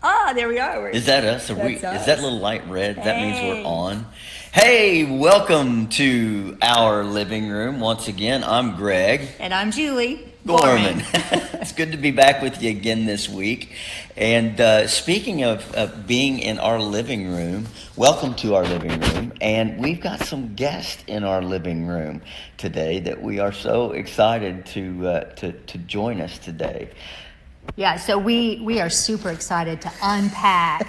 Ah, there we are. Is that us? Is That's that us. little light red? That means we're Hey. on. Hey, welcome to our living room. Once again, I'm Greg And I'm Julie Gorman. It's good to be back with you again this week. And speaking of being in our living room, welcome to our living room. And we've got some guests in our living room today that we are so excited to join us today. Yeah, so we are super excited to unpack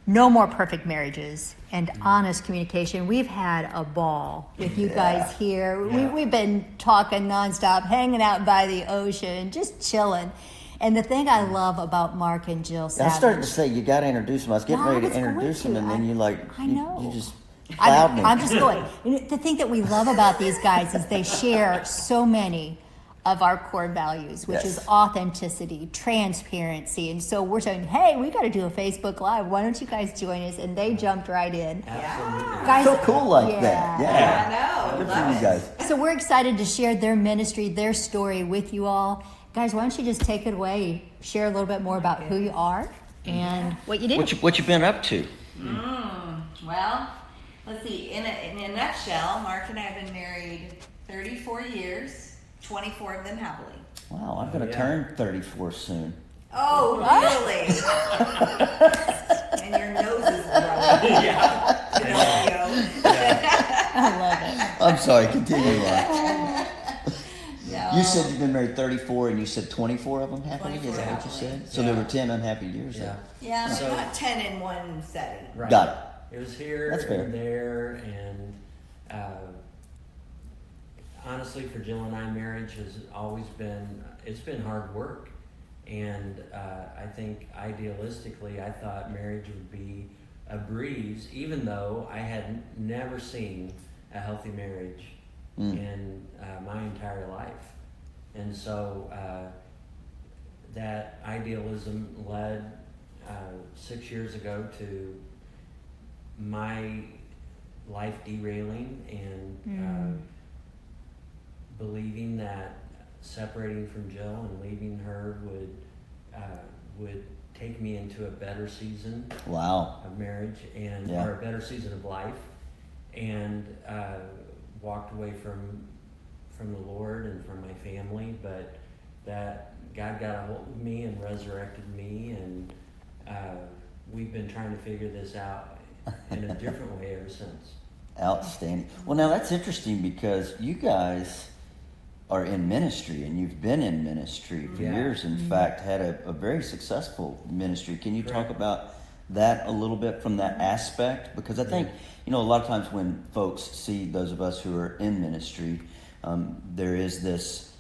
No More Perfect Marriages and honest communication. We've had a ball with you guys here. We've been talking nonstop, hanging out by the ocean, just chilling. And the thing I love about Mark and Jill I Savage, started to say you got to introduce them. I was getting No, I ready was to going introduce to. them, and then I know. you just plowed me. I'm just going. The thing that we love about these guys is they share so many of our core values, which Yes. is authenticity, transparency. And so we're saying, hey, we got to do a Facebook Live. Why don't you guys join us? And they jumped right in. Absolutely. Guys, So cool like that. Yeah. I know. Good for you guys. So we're excited to share their ministry, their story with you all. Guys, why don't you just take it away, share a little bit more about who you are and what you do. What you been up to? Well, let's see. In a nutshell, Mark and I have been married 34 years, 24 of them happily. Wow, I'm going to Yeah. turn 34 soon. Oh, really? And your nose is running. Yeah. Pinocchio. I love it. I'm sorry, continue on. No. You said you've been married 34 and you said 24 of them happily? Is 24 that what you happily. said? So there were 10 unhappy years Yeah. then? Yeah, So- not 10 in one setting. Right. Got it. It was here That's fair. and there, and honestly, for Jill and I, marriage has always been, it's been hard work. And I think idealistically, I thought marriage would be a breeze, even though I had never seen a healthy marriage in my entire life. And so that idealism led 6 years ago to my life derailing and believing that separating from Jill and leaving her would take me into a better season Wow. of marriage and Yeah. or a better season of life, and walked away from the Lord and from my family, but that God got a hold of me and resurrected me, and we've been trying to figure this out in a different way ever since. Outstanding. Well, now that's interesting because you guys are in ministry and you've been in ministry for Yeah. years. In fact, had a very successful ministry. Can you talk Correct. about that a little bit from that aspect? Because I think, a lot of times when folks see those of us who are in ministry, there is this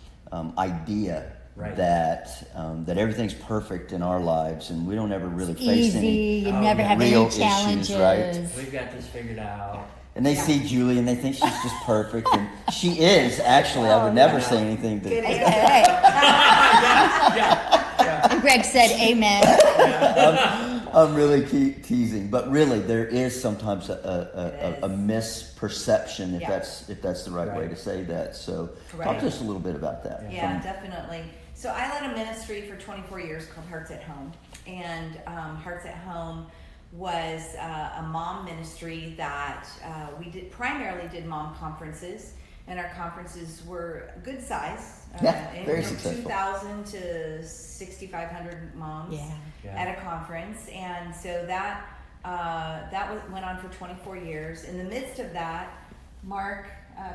idea Right. that everything's perfect in our lives and we don't ever really face Easy, any you Oh, never yeah. have real any issues, challenges. right? We've got this figured out. And they see Julie and they think she's just perfect. And she is, actually. I would never say anything Good that. answer. Hey, Yeah. and Greg said amen. I'm really teasing. But really, there is sometimes a misperception, if Yeah. that's the right way Right. to say that. So talk Right. to us a little bit about that. Yeah, From- definitely. So I led a ministry for 24 years called Hearts at Home. And Hearts at Home was a mom ministry that we primarily did mom conferences. And our conferences were good size. Yeah, very from successful. 2,000 to 6,500 moms Yeah. Yeah. at a conference. And so that went on for 24 years. In the midst of that, Mark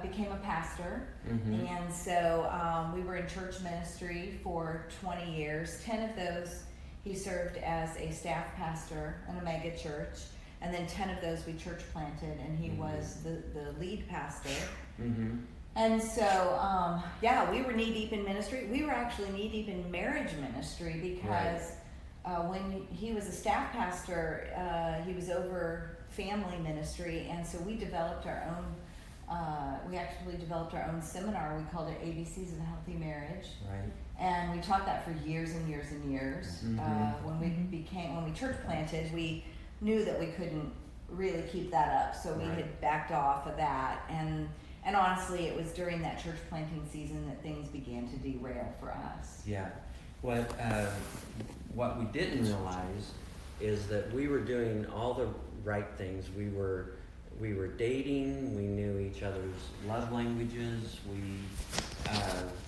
became a pastor. Mhm. And so we were in church ministry for 20 years. 10 of those he served as a staff pastor in a mega church. And then 10 of those we church planted, and he was the lead pastor. Mm-hmm. And so, we were knee deep in ministry. We were actually knee deep in marriage ministry because when he was a staff pastor, he was over family ministry. And so we developed our own, we actually developed our own seminar. We called it ABCs of a Healthy Marriage. Right. And we taught that for years and years and years. Mhm. When we church planted, we knew that we couldn't really keep that up. So we Right. had backed off of that. And honestly, it was during that church planting season that things began to derail for us. Yeah. What we didn't realize is that we were doing all the right things. We were dating. We knew each other's love languages.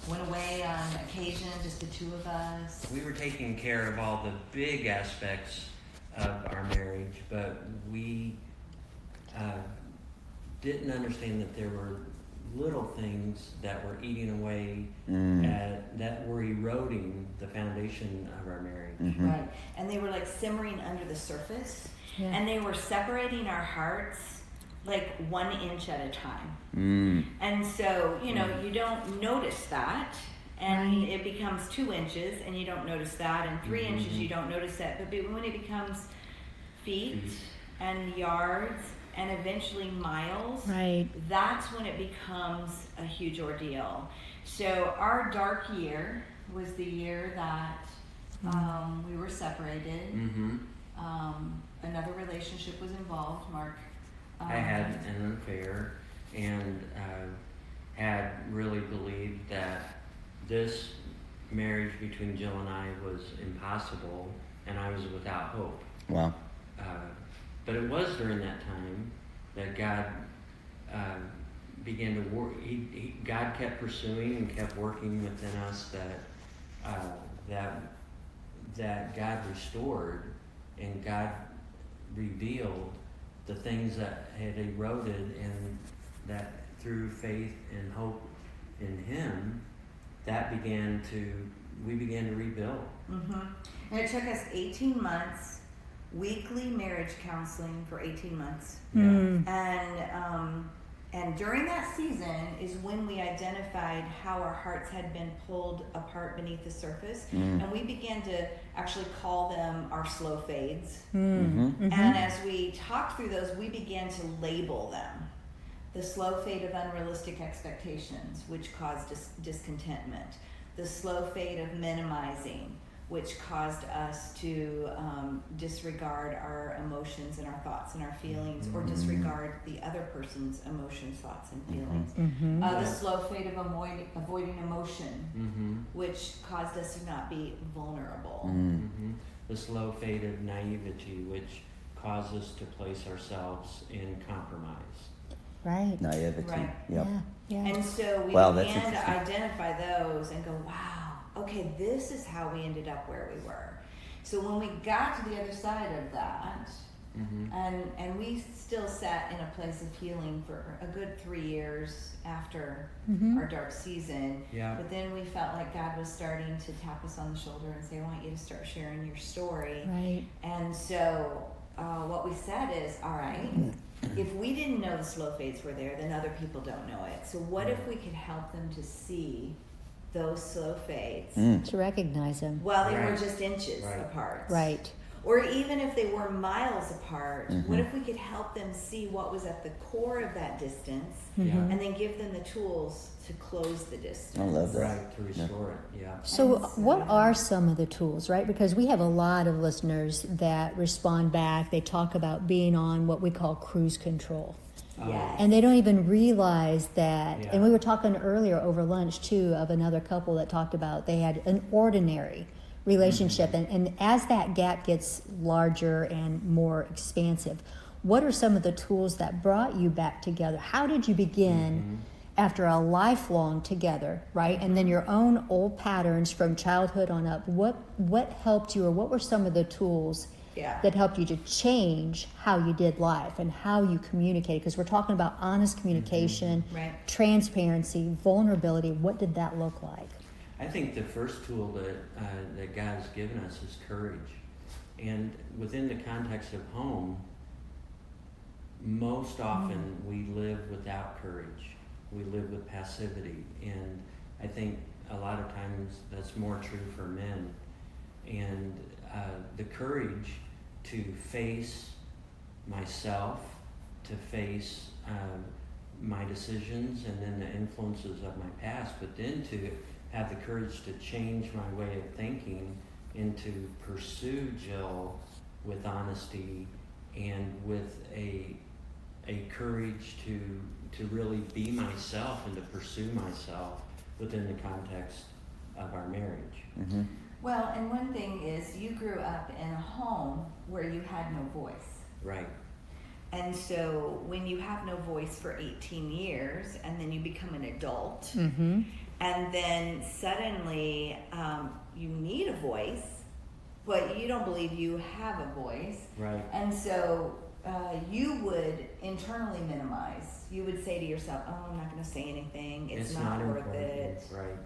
Went away on occasion, just the two of us. We were taking care of all the big aspects of our marriage, but we didn't understand that there were little things that were eating away, that were eroding the foundation of our marriage. Mm-hmm. Right. And they were like simmering under the surface. Yeah. And they were separating our hearts like 1 inch at a time. Mm. And so, you know, you don't notice that. And Right. it becomes 2 inches and you don't notice that. And 3 inches, you don't notice that. But when it becomes feet and yards and eventually miles, Right. that's when it becomes a huge ordeal. So our dark year was the year that we were separated. Mm-hmm. Another relationship was involved, Mark. I had an affair and had really believed that this marriage between Jill and I was impossible and I was without hope. Wow. But it was during that time that God began to work. God kept pursuing and kept working within us that God restored and God revealed the things that had eroded, and that through faith and hope in Him, we began to rebuild. Mm-hmm. And it took us 18 months, weekly marriage counseling for 18 months. And during that season is when we identified how our hearts had been pulled apart beneath the surface. And we began to actually call them our slow fades. And as we talked through those, we began to label them. The slow fade of unrealistic expectations, which caused discontentment. The slow fade of minimizing, which caused us to disregard our emotions and our thoughts and our feelings, or disregard the other person's emotions, thoughts, and feelings. The slow fade of avoiding emotion, which caused us to not be vulnerable. The slow fade of naivety, which caused us to place ourselves in compromise. Right. Naivety. Right. Yep. Yeah. And so we Wow, that's began to interesting. identify those and go, wow, okay, this is how we ended up where we were. So when we got to the other side of that, and we still sat in a place of healing for a good 3 years after our dark season. Yeah. But then we felt like God was starting to tap us on the shoulder and say, I want you to start sharing your story. Right. And so what we said is, all right, if we didn't know the slow fades were there, then other people don't know it. So what if we could help them to see those slow fades? To recognize them. Well, they were Right. just inches Right. apart. Right. Or even if they were miles apart, what if we could help them see what was at the core of that distance Yeah. and then give them the tools to close the distance? I love that. Right, to restore it. Yeah. So what are some of the tools, right? Because we have a lot of listeners that respond back. They talk about being on what we call cruise control. Yes. And they don't even realize that. Yeah. And we were talking earlier over lunch, too, of another couple that talked about they had an ordinary relationship. And as that gap gets larger and more expansive, what are some of the tools that brought you back together? How did you begin after a lifelong together, right? And then your own old patterns from childhood on up. What helped you, or what were some of the tools Yeah. that helped you to change how you did life and how you communicated? Because we're talking about honest communication, Right. transparency, vulnerability. What did that look like? I think the first tool that God has given us is courage. And within the context of home, most often we live without courage. We live with passivity. And I think a lot of times that's more true for men. And the courage to face myself, to face my decisions and then the influences of my past, but then to have the courage to change my way of thinking and to pursue Jill with honesty and with a courage to really be myself and to pursue myself within the context of our marriage. Well, and one thing is you grew up in a home where you had no voice. Right. And so when you have no voice for 18 years and then you become an adult, Mm-hmm. and then suddenly you need a voice, but you don't believe you have a voice. Right. And so you would internally minimize. You would say to yourself, oh, I'm not going to say anything. It's not worth important. it. Right.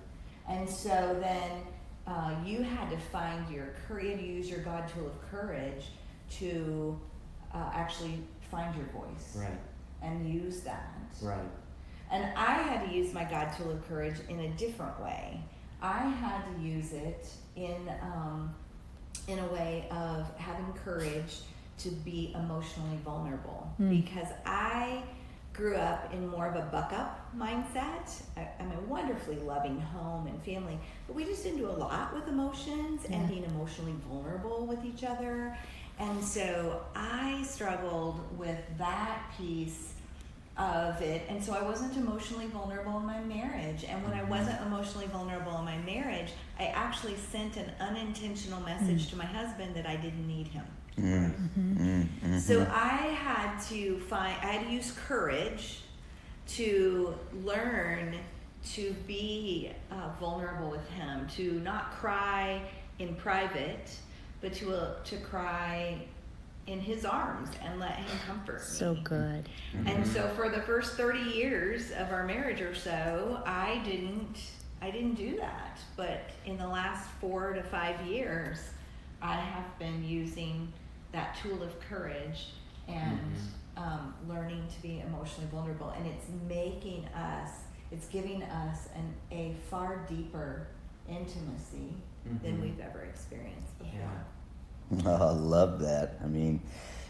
And so then you had to find your courage, use your God tool of courage to actually find your voice. Right. And use that. Right. And I had to use my God tool of courage in a different way. I had to use it in a way of having courage to be emotionally vulnerable, because I grew up in more of a buck up mindset. I'm a wonderfully loving home and family, but we just didn't do a lot with emotions and being emotionally vulnerable with each other. And so I struggled with that piece of it, and so I wasn't emotionally vulnerable in my marriage. And when I wasn't emotionally vulnerable in my marriage, I actually sent an unintentional message to my husband that I didn't need him. So I had to use courage to learn to be vulnerable with him, to not cry in private, but to cry in his arms and let him comfort me. So good. And so for the first 30 years of our marriage or so, I didn't do that. But in the last 4 to 5 years, I have been using that tool of courage and learning to be emotionally vulnerable. And it's giving us a far deeper intimacy than we've ever experienced before. Yeah. Oh, I love that. I mean,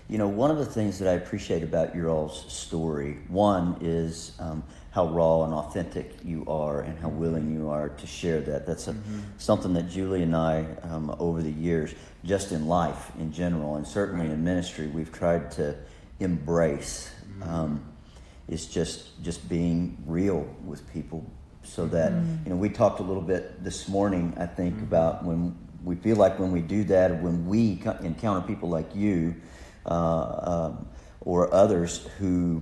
one of the things that I appreciate about your all's story, one is how raw and authentic you are and how willing you are to share that. That's something that Julie and I, over the years, just in life in general, and certainly in ministry, we've tried to embrace. It's just being real with people, so that, we talked a little bit this morning, I think, about when we feel like when we do that, when we encounter people like you or others who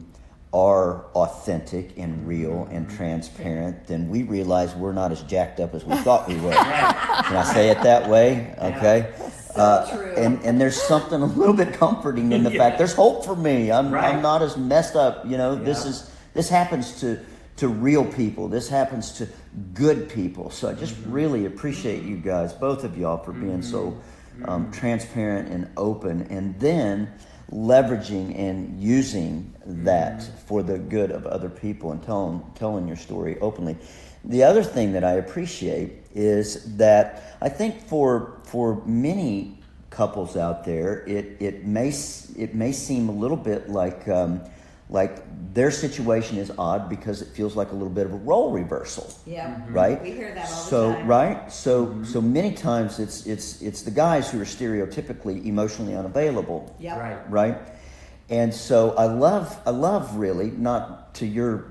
are authentic and real and transparent, then we realize we're not as jacked up as we thought we were. Can I say it that way? Okay. True. And there's something a little bit comforting in the fact there's hope for me. I'm not as messed up. This happens to real people. This happens to good people. So I just really appreciate you guys, both of y'all, for being so transparent and open, and then leveraging and using that for the good of other people and telling your story openly. The other thing that I appreciate is that I think for many couples out there, it may seem a little bit like their situation is odd because it feels like a little bit of a role reversal. Yeah. Right? We hear that all the time. Right? So many times it's the guys who are stereotypically emotionally unavailable. Yeah. Right? And so I love really, not to your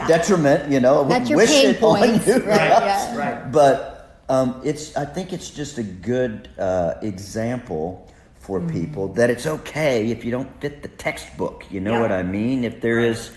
detriment, That's your wish pain it on points, you. right? Yeah. Right. But I think it's just a good example for people that it's okay if you don't fit the textbook. You know what I mean? If there is,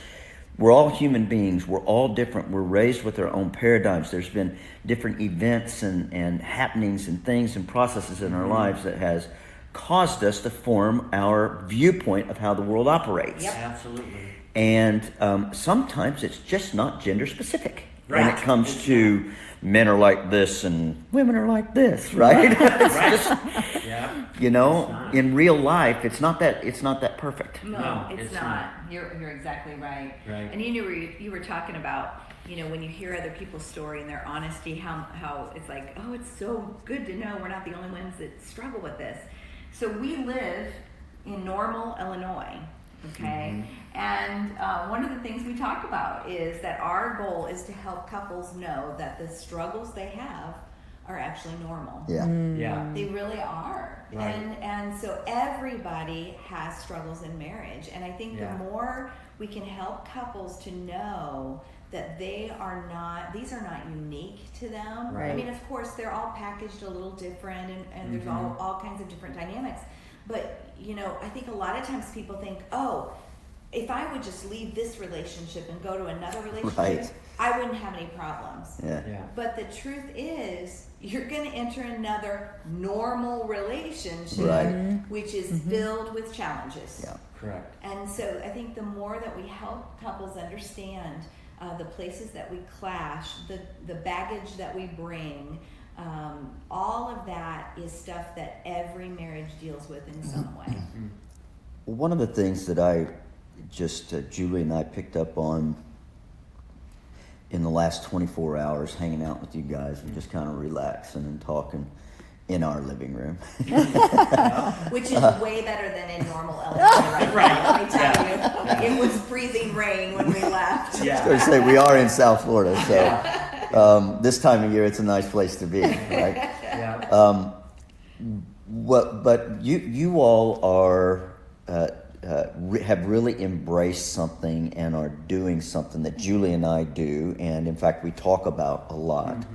we're all human beings. We're all different. We're raised with our own paradigms. There's been different events and happenings and things and processes in our lives that has caused us to form our viewpoint of how the world operates. Yep. Absolutely. And sometimes it's just not gender specific. Right. When it comes to men are like this and women are like this, right? It's just, Yeah. in real life, it's not that perfect. No, No, it's it's not. not. You're exactly right. Right. And you were talking about, when you hear other people's story and their honesty, how it's like, oh, it's so good to know we're not the only ones that struggle with this. So we live in Normal, Illinois, okay? And one of the things we talk about is that our goal is to help couples know that the struggles they have are actually normal. Yeah. Yeah. They really are. Right. And so everybody has struggles in marriage. And I think Yeah. the more we can help couples to know that these are not unique to them. I Right. mean, of course, they're all packaged a little different, and there's all kinds of different dynamics. But, you know, I think a lot of times people think, oh, if I would just leave this relationship and go to another relationship, Right. I wouldn't have any problems. Yeah. Yeah. But the truth is, you're going to enter another normal relationship, Right. which is filled with challenges. Yeah. Correct. And so I think the more that we help couples understand the places that we clash, the baggage that we bring, all of that is stuff that every marriage deals with in some way. Well, one of the things that I just, Julie and I picked up on in the last 24 hours hanging out with you guys and just kind of relaxing and talking in our living room. Which is way better than in normal Illinois right now, let me tell you. It was freezing rain when we left. I was going to say, we are in South Florida, so this time of year it's a nice place to be, right? Yeah. But you all are have really embraced something and are doing something that Julie and I do, and in fact we talk about a lot.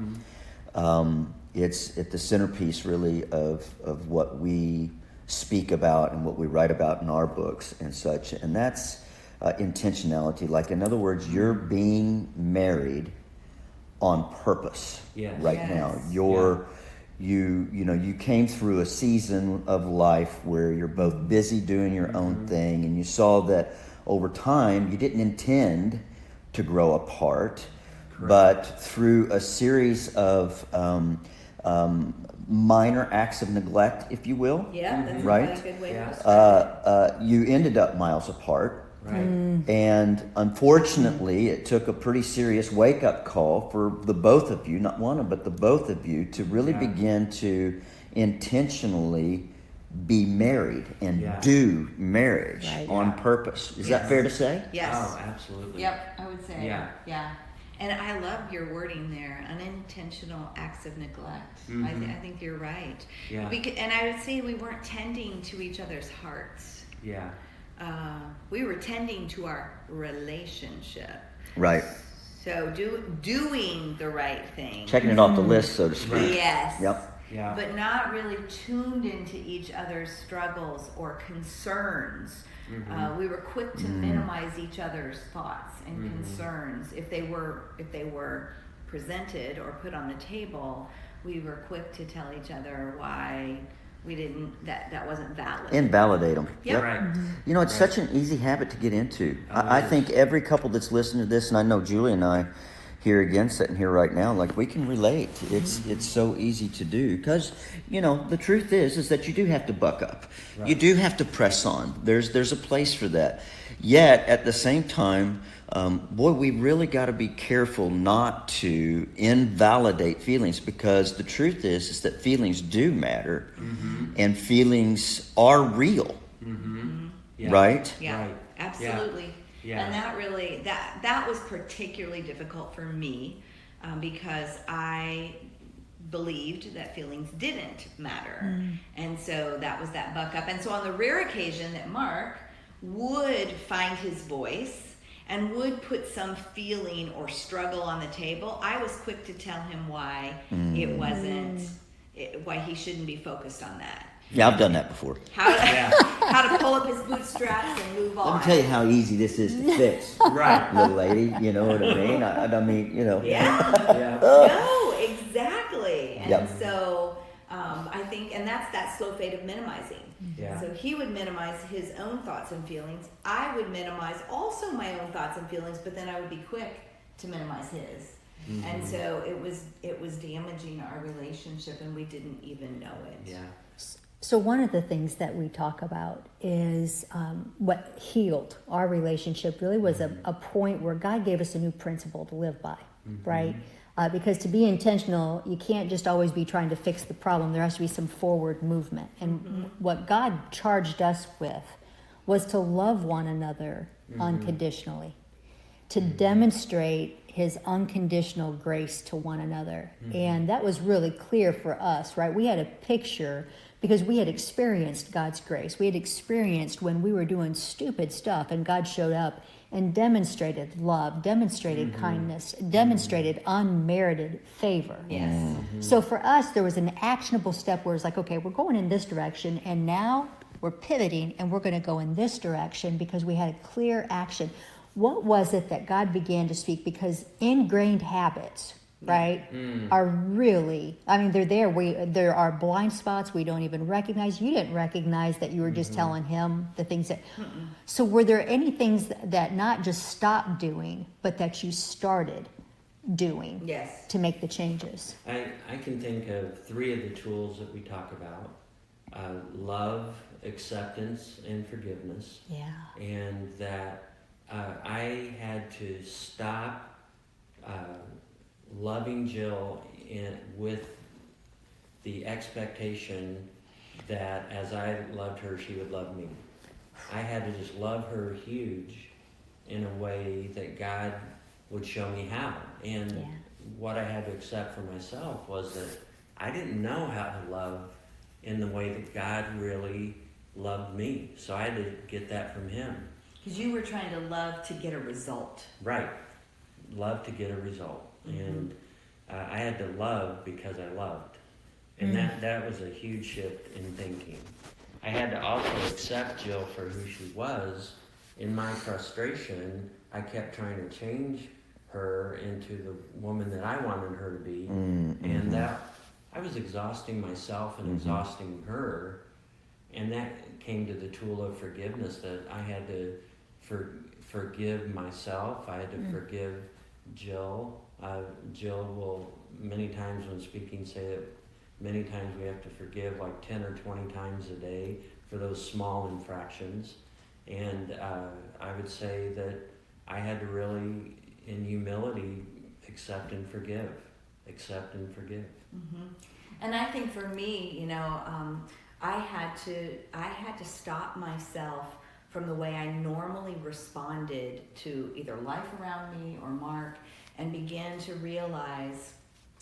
It's at the centerpiece really of what we speak about and what we write about in our books and such, and that's intentionality. Like, in other words, you're being married on purpose. Yes. Right Yes. now. You came through a season of life where you're both busy doing your own thing, and you saw that over time you didn't intend to grow apart, but through a series of minor acts of neglect, if you will, Yeah, that's Right. a good way Yeah. to describe it. you ended up miles apart. Right. And unfortunately, it took a pretty serious wake-up call for the both of you, not one of, but the both of you, to really Yeah. begin to intentionally be married and Yeah. do marriage Right. on Yeah. purpose. Is Yes. that fair to say? Yes. Oh, absolutely. Yep, I would say. Yeah. Yeah. And I love your wording there, unintentional acts of neglect. I think you're right. Yeah. And I would say we weren't tending to each other's hearts. Yeah. We were tending to our relationship. Right. So doing the right thing. Checking it off the list, so to speak. Yes. Yep. Yeah. But not really tuned into each other's struggles or concerns. We were quick to minimize each other's thoughts and concerns if they were presented or put on the table. We were quick to tell each other why we didn't, that wasn't valid. Invalidate them. Yep. Right. You know, it's Right. such an easy habit to get into. Oh, I it is. think every couple that's listening to this, and I know Julie and I here again, sitting here right now, like, we can relate. It's so easy to do because, you know, the truth is that you do have to buck up. Right. You do have to press on. There's a place for that. Yet at the same time, boy, we really got to be careful not to invalidate feelings, because the truth is that feelings do matter, and feelings are real, Yeah. right? Yeah, Right. absolutely. Yeah. And that really, that was particularly difficult for me because I believed that feelings didn't matter. And so that was that buck up. And so on the rare occasion that Mark would find his voice and would put some feeling or struggle on the table, I was quick to tell him why it wasn't, why he shouldn't be focused on that. Yeah, I've done that before. How to, Yeah. how to pull up his bootstraps and move on. Let me tell you how easy this is to fix, Right. little lady. You know what I mean? I mean, you know. Yeah. Yeah. No, exactly. And Yep. so I think, and that's that slow fade of minimizing. Yeah. So he would minimize his own thoughts and feelings. I would minimize also my own thoughts and feelings, but then I would be quick to minimize his. And so it was damaging our relationship, and we didn't even know it. Yeah. So one of the things that we talk about is what healed our relationship really was a point where God gave us a new principle to live by, right? Because to be intentional, you can't just always be trying to fix the problem. There has to be some forward movement. And what God charged us with was to love one another unconditionally, to demonstrate his unconditional grace to one another. And that was really clear for us, right? We had a picture because we had experienced God's grace. We had experienced when we were doing stupid stuff and God showed up and demonstrated love, demonstrated kindness, demonstrated unmerited favor. Yes. So for us, there was an actionable step where it's like, okay, we're going in this direction, and now we're pivoting and we're going to go in this direction because we had a clear action. What was it that God began to speak? Because ingrained habits, right, are really, I mean, they're there. There are blind spots we don't even recognize. You didn't recognize that you were just telling him the things that. So were there any things that not just stopped doing, but that you started doing Yes. to make the changes? I can think of 3 of the tools that we talk about: love, acceptance, and forgiveness. Yeah. And that I had to stop loving Jill with the expectation that as I loved her, she would love me. I had to just love her huge in a way that God would show me how. And Yeah. what I had to accept for myself was that I didn't know how to love in the way that God really loved me. So I had to get that from him. Because you were trying to love to get a result. Right. Love to get a result. And I had to love because I loved. And that was a huge shift in thinking. I had to also accept Jill for who she was. In my frustration, I kept trying to change her into the woman that I wanted her to be. And that I was exhausting myself and exhausting her. And that came to the tool of forgiveness, that I had to forgive myself. I had to forgive Jill. Jill will many times when speaking say that many times we have to forgive like 10 or 20 times a day for those small infractions. And I would say that I had to really, in humility, accept and forgive. Accept and forgive. And I think for me, you know, I had to stop myself from the way I normally responded to either life around me or Mark, and begin to realize,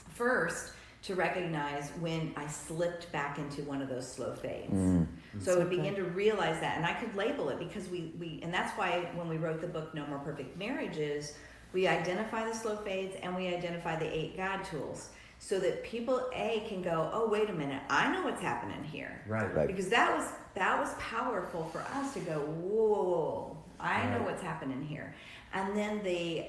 first, to recognize when I slipped back into one of those slow fades. So I would begin to realize that, and I could label it, because we and that's why when we wrote the book No More Perfect Marriages, we identify the slow fades and we identify the 8 God tools, so that people can go, oh, wait a minute, I know what's happening here. Right. Because that was powerful for us to go, whoa, I know what's happening here. And then the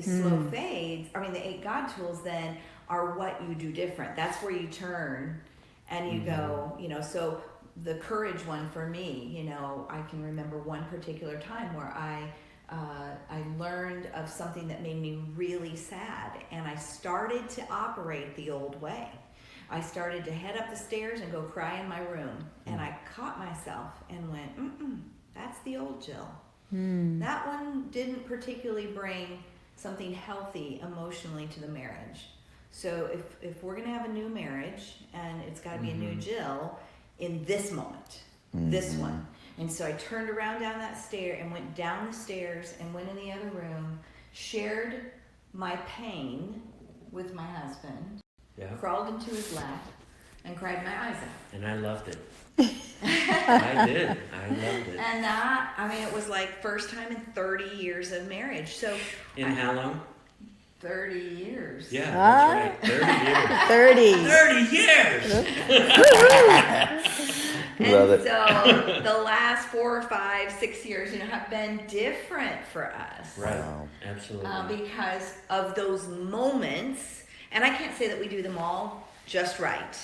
slow fades, the 8 God tools then are what you do different. That's where you turn and you go, you know, so the courage one for me, you know, I can remember one particular time where I learned of something that made me really sad, and I started to operate the old way. I started to head up the stairs and go cry in my room, and I caught myself and went, that's the old Jill. That one didn't particularly bring something healthy emotionally to the marriage. So if we're going to have a new marriage, and it's got to be a new Jill in this moment, this one. And so I turned around down that stair and went down the stairs and went in the other room, shared my pain with my husband, crawled into his lap, and cried my eyes out. And I loved it. I did. I loved it. And that, it was like first time in 30 years of marriage. So How long? 30 years. Yeah, that's right. 30. 30 years! Love it. So the last 4 or 5, 6 years, have been different for us. Right. Wow. Absolutely. Because of those moments, and I can't say that we do them all just right.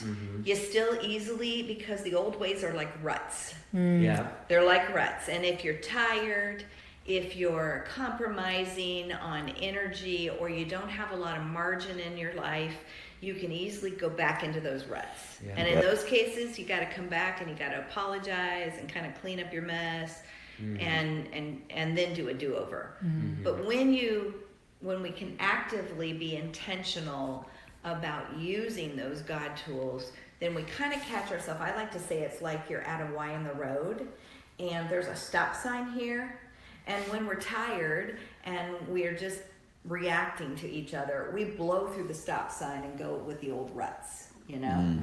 You still easily, because the old ways are like ruts. Yeah. They're like ruts. And if you're tired, if you're compromising on energy, or you don't have a lot of margin in your life, you can easily go back into those ruts. Yeah. And in those cases, you got to come back and you got to apologize and kind of clean up your mess, and then do a do-over. But when we can actively be intentional about using those God tools, then we kind of catch ourselves. I like to say it's like you're at a Y in the road, and there's a stop sign here. And when we're tired and we're just reacting to each other, we blow through the stop sign and go with the old ruts. you know.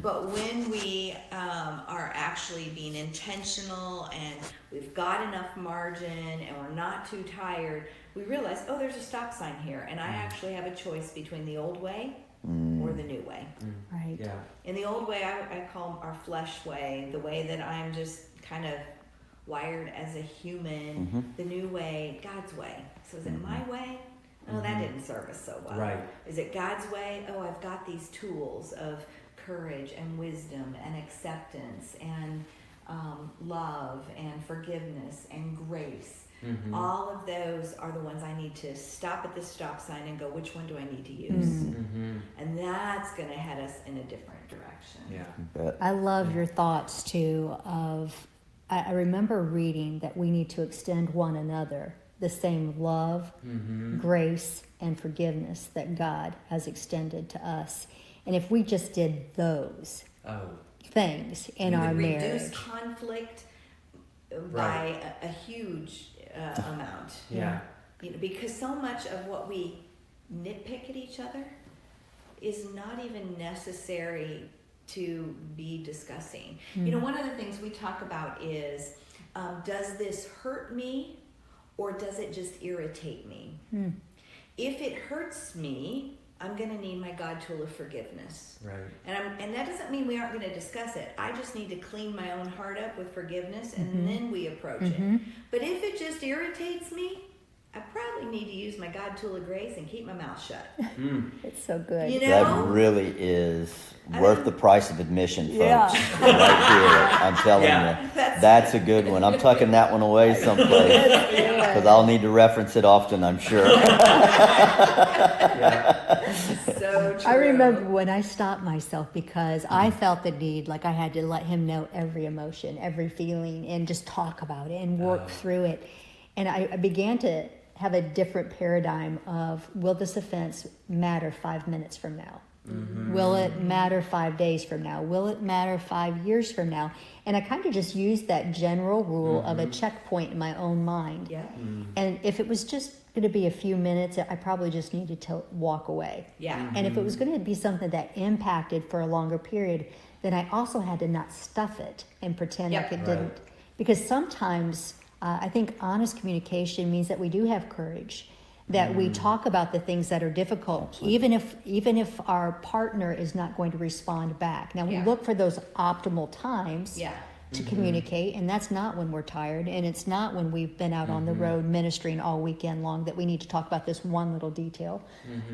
But when we are actually being intentional and we've got enough margin and we're not too tired, we realize, oh, there's a stop sign here, and I actually have a choice between the old way or the new way. Right. Yeah. In the old way, I call our flesh way, the way that I'm just kind of wired as a human. The new way, God's way. So is it my way? Oh, that didn't serve us so well. Right. Is it God's way? Oh, I've got these tools of courage and wisdom and acceptance and love and forgiveness and grace. All of those are the ones I need to stop at this stop sign and go, which one do I need to use? And that's going to head us in a different direction. Yeah. But I love your thoughts too of, I remember reading that we need to extend one another the same love, grace, and forgiveness that God has extended to us. And if we just did those things in We our would reduce marriage, conflict Right. by a huge amount. Yeah. You know, because so much of what we nitpick at each other is not even necessary to be discussing. You know, one of the things we talk about is, does this hurt me or does it just irritate me? If it hurts me, I'm going to need my God tool of forgiveness. Right. And that doesn't mean we aren't going to discuss it. I just need to clean my own heart up with forgiveness, and then we approach it. But if it just irritates me, I probably need to use my God tool of grace and keep my mouth shut. it's so good. You know? that really is worth the price of admission, folks. Yeah. Right here, I'm telling Yeah. you. That's a good one. I'm tucking that one away someplace because I'll need to reference it often, I'm sure. So true. I remember when I stopped myself because I felt the need, like I had to let him know every emotion, every feeling, and just talk about it and work through it. And I began to have a different paradigm of, will this offense matter 5 minutes from now? Will it matter 5 days from now? Will it matter 5 years from now? And I kind of just used that general rule of a checkpoint in my own mind. Yeah. And if it was just going to be a few minutes, I probably just needed to walk away. Yeah. And if it was going to be something that impacted for a longer period, then I also had to not stuff it and pretend Yep. like it Right. didn't. Because sometimes I think honest communication means that we do have courage, that we talk about the things that are difficult, even if our partner is not going to respond back. Now we Yeah. look for those optimal times Yeah. to communicate, and that's not when we're tired, and it's not when we've been out on the road ministering all weekend long that we need to talk about this one little detail,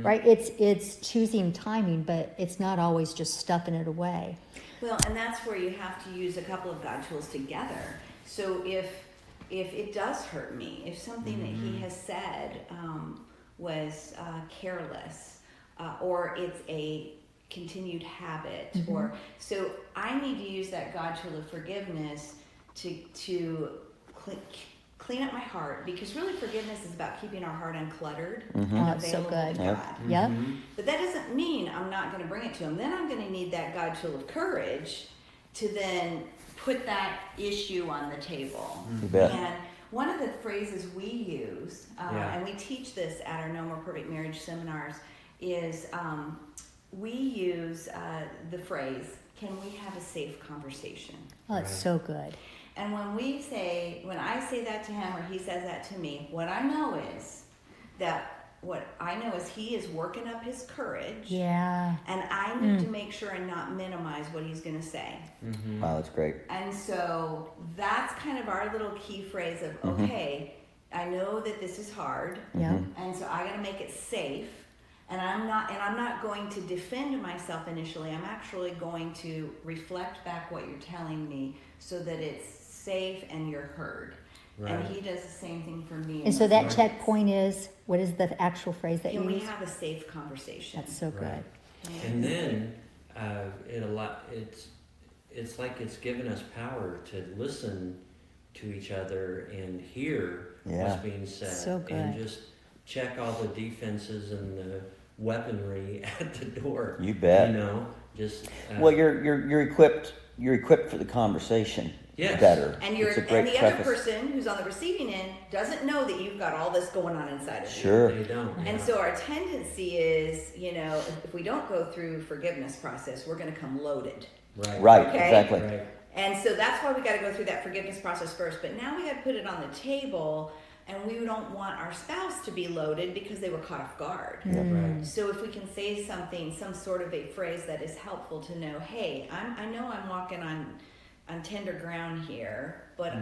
right? It's choosing timing, but it's not always just stuffing it away. Well, and that's where you have to use a couple of God tools together. So if it does hurt me, if something that he has said was careless, or it's a continued habit, or so I need to use that God tool of forgiveness to clean up my heart, because really forgiveness is about keeping our heart uncluttered and Oh, it's so available good. to Yep. God. Yep. But that doesn't mean I'm not going to bring it to him. Then I'm going to need that God tool of courage to then put that issue on the table. You bet. And one of the phrases we use, Yeah. and we teach this at our No More Perfect Marriage seminars, is we use the phrase, can we have a safe conversation? Oh, it's Right. so good. And when I say that to him or he says that to me, what I know is he is working up his courage. Yeah. And I need to make sure and not minimize what he's going to say. Wow, that's great. And so that's kind of our little key phrase of, okay, I know that this is hard. Yeah. And so I got to make it safe. And I'm not going to defend myself initially. I'm actually going to reflect back what you're telling me so that it's safe and you're heard. Right. And he does the same thing for me. And so that checkpoint is, what is the actual phrase that Can you we use? have a safe conversation? That's so good. Right. And then it's like it's given us power to listen to each other and hear Yeah. what's being said, So and good. just check all the defenses and the weaponry at the door. You bet. You know, just Well, you're equipped you're equipped for the conversation Yes. better. And It's a and great the other preface. person who's on the receiving end doesn't know that you've got all this going on inside of you. Sure. They don't. And yeah. so our tendency is, if we don't go through forgiveness process, we're going to come loaded. Right, Okay. exactly. Right. And so that's why we got to go through that forgiveness process first. But now we got to put it on the table, and we don't want our spouse to be loaded because they were caught off guard. Right. So if we can say something, some sort of a phrase that is helpful to know, hey, I know I'm walking on tender ground here, but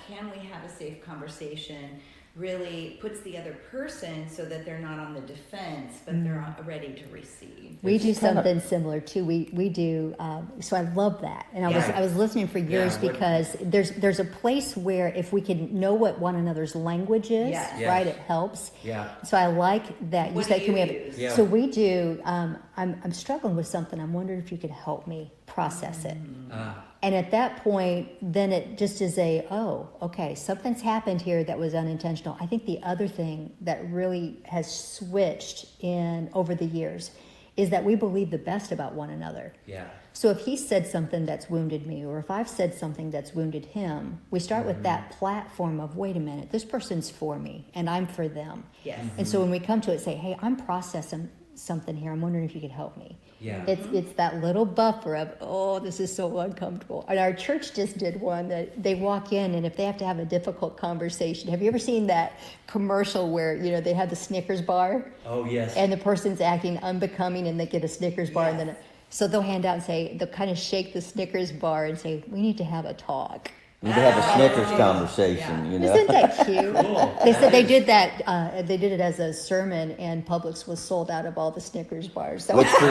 can we have a safe conversation? Really puts the other person so that they're not on the defense, but they're ready to receive. We do It's kind of- something similar too. We do. So I love that, and Yeah. I was listening for years Yeah, what- because there's a place where if we can know what one another's language is, Yes. right, Yes. it helps. Yeah. So I like that. You What said, do can we you have? use? Yeah. So we do. I'm struggling with something. I'm wondering if you could help me process it. And at that point, then it just is okay, something's happened here that was unintentional. I think the other thing that really has switched in over the years is that we believe the best about one another. Yeah. So if he said something that's wounded me, or if I've said something that's wounded him, we start with that platform of, wait a minute, this person's for me and I'm for them. Yes. And so when we come to it, say, hey, I'm processing something here. I'm wondering if you could help me. Yeah. It's that little buffer of, this is so uncomfortable. And our church just did one that they walk in, and if they have to have a difficult conversation, have you ever seen that commercial where, they have the Snickers bar Oh, yes. and the person's acting unbecoming and they get a Snickers bar Yes. and then, so they'll hand out and say, they'll kind of shake the Snickers bar and say, we need to have a talk. You can have a Snickers conversation, Isn't that cute? Cool. They said they did that. They did it as a sermon, and Publix was sold out of all the Snickers bars. So which for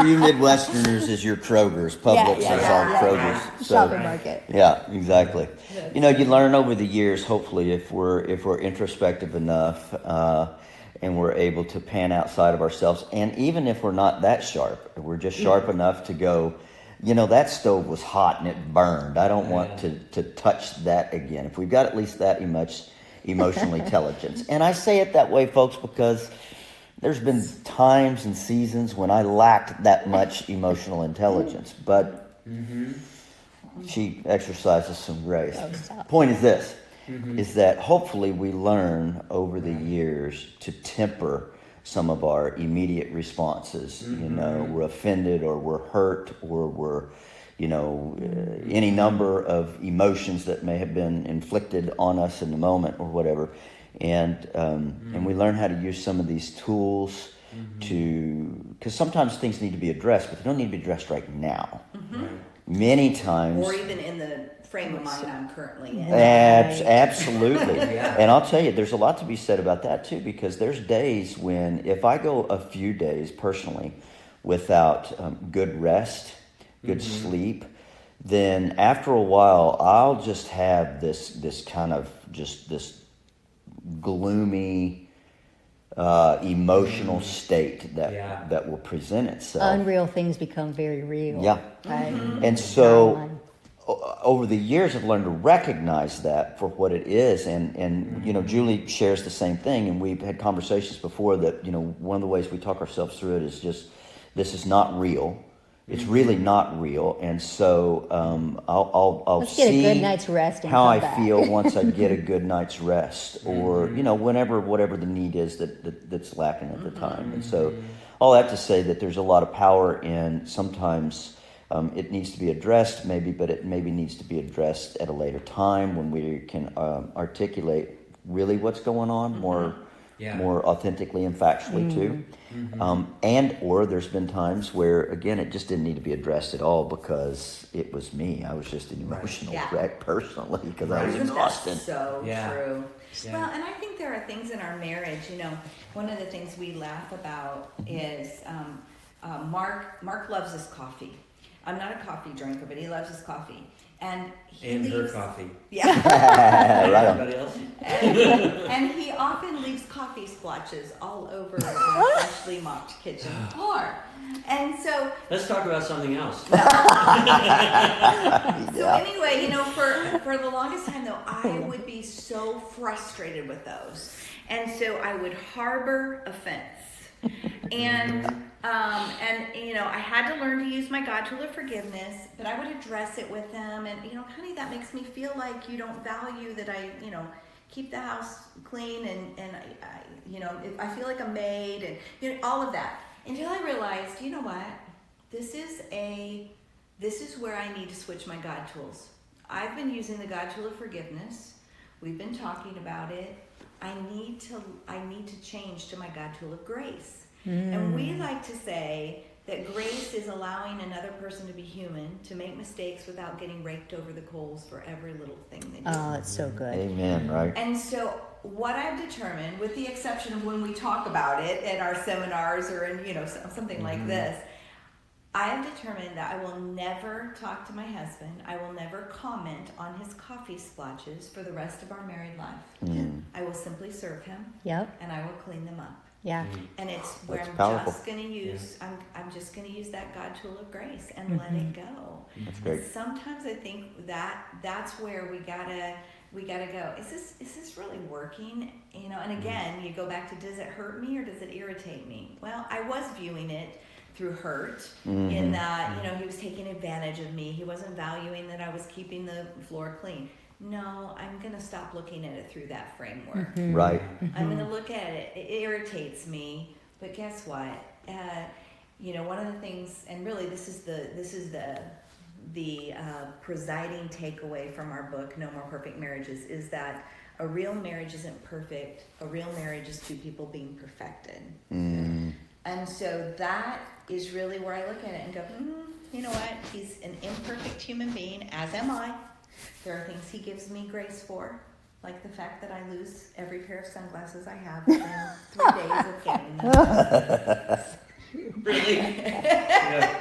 you Midwesterners is your Kroger's. Publix is our Kroger's. So, shopping market. yeah, exactly. You learn over the years, hopefully, if we're introspective enough, and we're able to pan outside of ourselves, and even if we're not that sharp, if we're just sharp enough to go, that stove was hot and it burned. I don't want to touch that again. If we've got at least that much emotional intelligence. And I say it that way, folks, because there's been times and seasons when I lacked that much emotional intelligence. But she exercises some grace. Oh, stop. Point is this, is that hopefully we learn over the years to temper some of our immediate responses. We're offended, or we're hurt, or we're, any number of emotions that may have been inflicted on us in the moment or whatever. And we learn how to use some of these tools because sometimes things need to be addressed, but they don't need to be addressed right now. Many times. Or even in the frame of mind I'm currently in. Absolutely. Yeah. And I'll tell you, there's a lot to be said about that too, because there's days when if I go a few days personally without good rest, good sleep, then after a while I'll just have this kind of just this gloomy emotional state that will present itself. Unreal things become very real. Yeah. Right? And so over the years, I've learned to recognize that for what it is. And Julie shares the same thing. And we've had conversations before that, one of the ways we talk ourselves through it is just, this is not real. It's really not real. And so I'll Let's get a see good night's rest and how come I back. feel once I get a good night's rest, or, whatever the need is that's lacking at the time. And so all that to say that there's a lot of power in sometimes it needs to be addressed, but it maybe needs to be addressed at a later time when we can articulate really what's going on more authentically and factually too. And or there's been times where, again, it just didn't need to be addressed at all because it was me. I was just an emotional wreck personally because I was Isn't that exhausted. so true? Yeah. Well, and I think there are things in our marriage, one of the things we laugh about is Mark loves his coffee. I'm not a coffee drinker, but he loves his coffee. And he And her leaves, coffee. Yeah. Right on. Everybody else? And he often leaves coffee splotches all over the freshly mopped kitchen floor. And so Let's talk about something else. So anyway, for the longest time though, I would be so frustrated with those. And so I would harbor offense. And And you know, I had to learn to use my God tool of forgiveness, but I would address it with him. And you know, honey, that makes me feel like you don't value that I, you know, keep the house clean and I you know, I feel like a maid and you know, all of that. Until I realized, you know what, this is where I need to switch my God tools. I've been using the God tool of forgiveness. We've been talking about it. I need to change to my God tool of grace. And we like to say that grace is allowing another person to be human, to make mistakes without getting raked over the coals for every little thing they do. Oh, it's so good. Amen, right? And so what I've determined, with the exception of when we talk about it at our seminars or in, you know, something like this, I have determined that I will never talk to my husband. I will never comment on his coffee splotches for the rest of our married life. I will simply serve him. Yep. And I will clean them up. Yeah. And it's where That's I'm powerful. just going to use, I'm just going to use that God tool of grace and let it go. That's great. Sometimes I think that's where we gotta go. Is this really working? You know, and again, you go back to, does it hurt me or does it irritate me? Well, I was viewing it through hurt in that, you know, he was taking advantage of me. He wasn't valuing that I was keeping the floor clean. No, I'm going to stop looking at it through that framework. Right. I'm going to look at it. It irritates me, but guess what? You know, one of the things, and really this is the presiding takeaway from our book, No More Perfect Marriages, is that a real marriage isn't perfect. A real marriage is two people being perfected. And so that is really where I look at it and go, you know what? He's an imperfect human being, as am I. There are things he gives me grace for, like the fact that I lose every pair of sunglasses I have within 3 days of getting them. Really?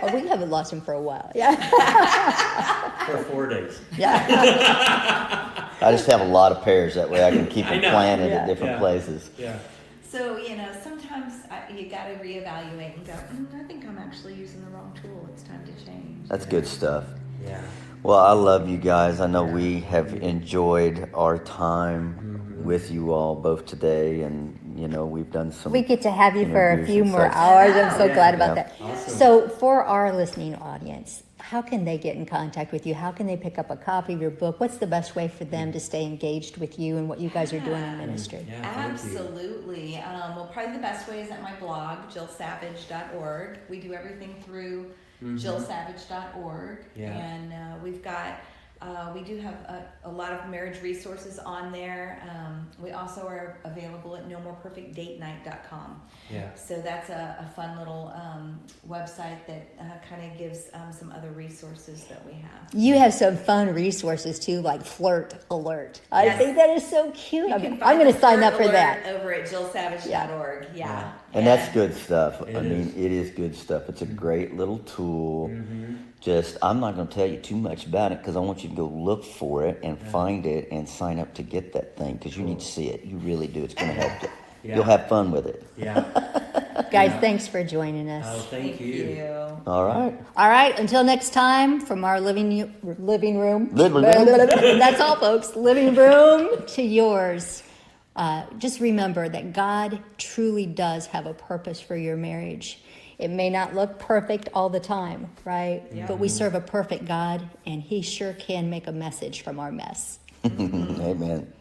Oh, we haven't lost him for a while. Yeah. For 4 days. Yeah. I just have a lot of pairs, that way I can keep I them know. planted Yeah. at different Yeah. places. Yeah. So, you know, sometimes you got to reevaluate and go, I think I'm actually using the wrong tool. It's time to change. That's good stuff. Yeah. Well, I love you guys. I know we have enjoyed our time with you all both today, and you know, we've done some. We get to have you for a interviews few and more such. hours. I'm so Yeah. glad about Yeah. that. Awesome. So, for our listening audience, how can they get in contact with you? How can they pick up a copy of your book? What's the best way for them to stay engaged with you and what you guys are doing in ministry? Yeah, thank you. Absolutely. Well, probably the best way is at my blog, jillsavage.org. We do everything through jillsavage.org. Yeah. And we do have a lot of marriage resources on there. We also are available at nomoreperfectdatenight.com. Yeah. So that's a fun little website that kind of gives some other resources that we have. You have some fun resources too, like Flirt Alert. I Yes. think that is so cute. You I'm can going find to the sign up Flirt for that. Alert over at jillsavage.org. Yeah. And that's good stuff. It I mean, is. it is good stuff. It's a great little tool. Just, I'm not going to tell you too much about it because I want you to go look for it and find it and sign up to get that thing because you need to see it. You really do. It's going to help you. Yeah. You'll have fun with it. Yeah. Guys, thanks for joining us. Oh, thank you. All right. All right, until next time, from our living room. Living room. That's all, folks. Living room to yours. Just remember that God truly does have a purpose for your marriage. It may not look perfect all the time, right? Yeah. But we serve a perfect God, and He sure can make a message from our mess. Amen.